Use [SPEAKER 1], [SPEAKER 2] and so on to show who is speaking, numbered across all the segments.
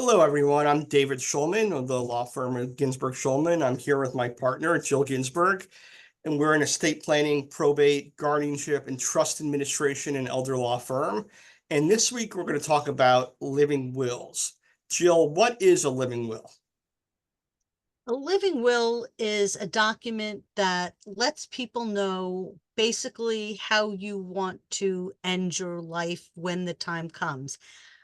[SPEAKER 1] Hello, everyone. I'm David Schulman of the law firm of Ginsberg Schulman. I'm here with my partner, Jill Ginsberg, and we're an estate planning, probate, guardianship, and trust administration and elder law firm. And this week, we're going to talk about living wills. Jill, what is a living will?
[SPEAKER 2] A living will is a document that lets people know basically how you want to end your life when the time comes.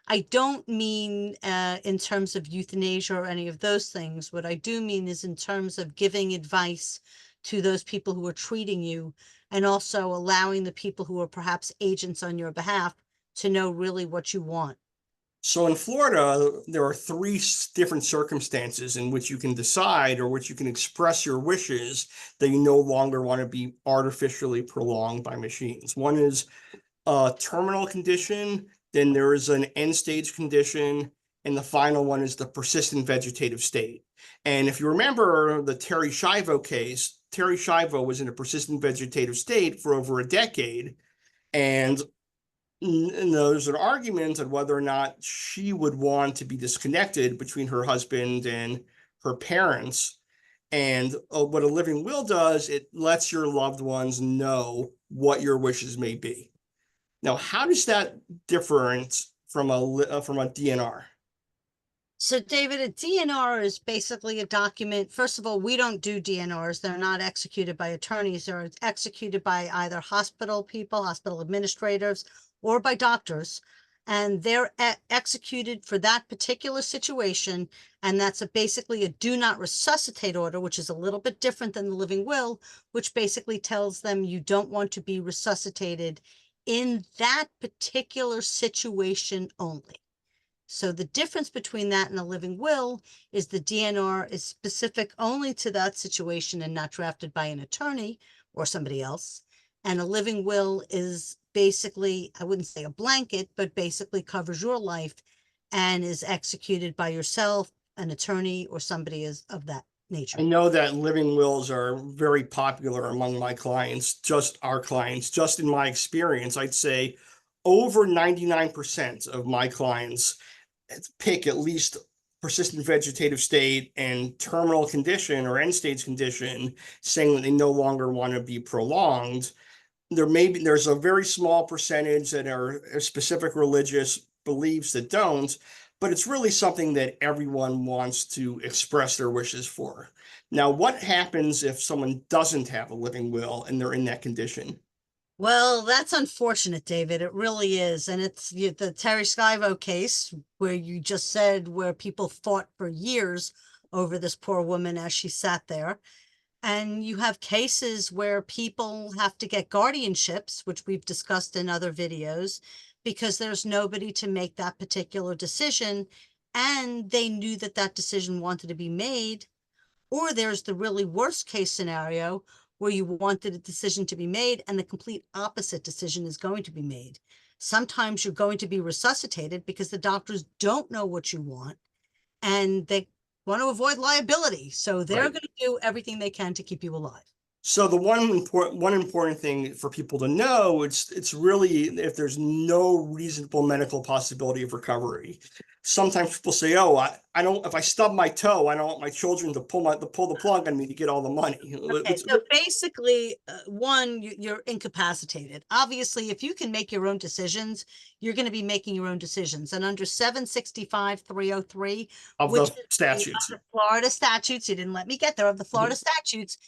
[SPEAKER 2] I don't mean in terms of euthanasia or any of those things. What I do mean is in terms of giving advice to those people who are treating you, and also allowing the people who are perhaps agents on your behalf to know really what you want.
[SPEAKER 1] So in Florida, there are three different circumstances in which you can decide or which you can express your wishes that you no longer want to be artificially prolonged by machines. One is a terminal condition, then there is an end stage condition, and the final one is the persistent vegetative state. And if you remember the Terri Schiavo case, Terri Schiavo was in a persistent vegetative state for over a decade, and there's an argument on whether or not she would want to be disconnected between her husband and her parents. And what a living will does, it lets your loved ones know what your wishes may be. Now, how does that different from a DNR?
[SPEAKER 2] So, David, a DNR is basically a document. First of all, we don't do DNRs. They're not executed by attorneys. They're executed by either hospital people, hospital administrators, or by doctors. And they're executed for that particular situation. And that's basically a do not resuscitate order, which is a little bit different than the living will, which basically tells them you don't want to be resuscitated in that particular situation only. So the difference between that and a living will is the DNR is specific only to that situation and not drafted by an attorney or somebody else. And a living will is basically, I wouldn't say a blanket, but basically covers your life and is executed by yourself, an attorney, or somebody of that nature.
[SPEAKER 1] I know that living wills are very popular among my clients, just our clients. Just in my experience, I'd say over 99% of my clients pick at least persistent vegetative state and terminal condition or end stage condition, saying that they no longer want to be prolonged. There's a very small percentage that are specific religious beliefs that don't, but it's really something that everyone wants to express their wishes for. Now, what happens if someone doesn't have a living will and they're in that condition?
[SPEAKER 2] Well, that's unfortunate, David. It really is. And it's the Terri Schiavo case where you just said where people fought for years over this poor woman as she sat there. And you have cases where people have to get guardianships, which we've discussed in other videos, because there's nobody to make that particular decision. And they knew that that decision wanted to be made. Or there's the really worst case scenario where you wanted a decision to be made and the complete opposite decision is going to be made. Sometimes you're going to be resuscitated because the doctors don't know what you want and they want to avoid liability. So they're
[SPEAKER 1] Right.
[SPEAKER 2] going to do everything they can to keep you alive.
[SPEAKER 1] So the one important thing for people to know, it's really if there's no reasonable medical possibility of recovery. Sometimes people say, "Oh, I don't. If I stub my toe, I don't want my children to pull the plug on me to get all the money."
[SPEAKER 2] Okay, so basically, one, you're incapacitated. Obviously, if you can make your own decisions, you're going to be making your own decisions. And under 765-303,
[SPEAKER 1] Of
[SPEAKER 2] which
[SPEAKER 1] the
[SPEAKER 2] is
[SPEAKER 1] statutes.
[SPEAKER 2] the Florida statutes, you didn't let me get there, of the Florida statutes,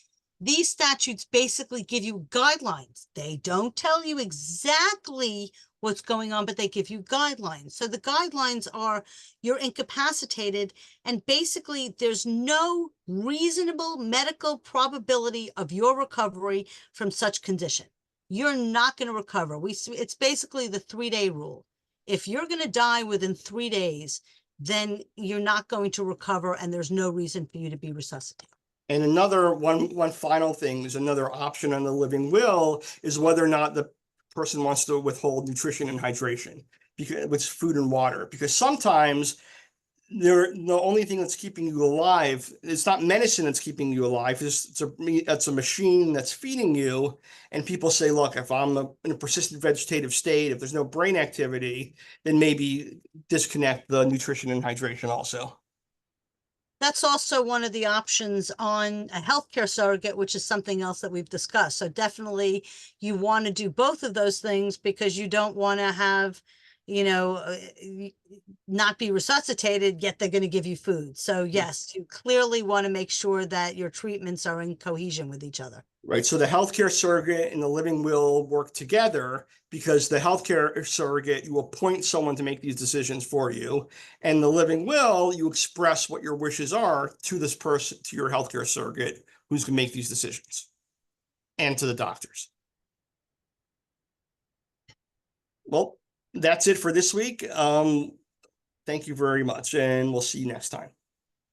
[SPEAKER 2] these statutes basically give you guidelines. They don't tell you exactly what's going on, but they give you guidelines. So the guidelines are you're incapacitated, and basically there's no reasonable medical probability of your recovery from such condition. You're not going to recover. It's basically the 3-day rule. If you're going to die within 3 days, then you're not going to recover, and there's no reason for you to be resuscitated.
[SPEAKER 1] And another one final thing is another option on the living will is whether or not the person wants to withhold nutrition and hydration, because with food and water. Because sometimes the only thing that's keeping you alive, it's not medicine that's keeping you alive. It's a machine that's feeding you. And people say, look, if I'm in a persistent vegetative state, if there's no brain activity, then maybe disconnect the nutrition and hydration also.
[SPEAKER 2] That's also one of the options on a healthcare surrogate, which is something else that we've discussed. So definitely you want to do both of those things because you don't want to have, not be resuscitated, yet they're going to give you food. So yes, you clearly want to make sure that your treatments are in cohesion with each other.
[SPEAKER 1] Right. So the healthcare surrogate and the living will work together because the healthcare surrogate, you appoint someone to make these decisions for you. And the living will, you express what your wishes are to this person, to your healthcare surrogate who's going to make these decisions, and to the doctors. Well, that's it for this week. Thank you very much, and we'll see you next time.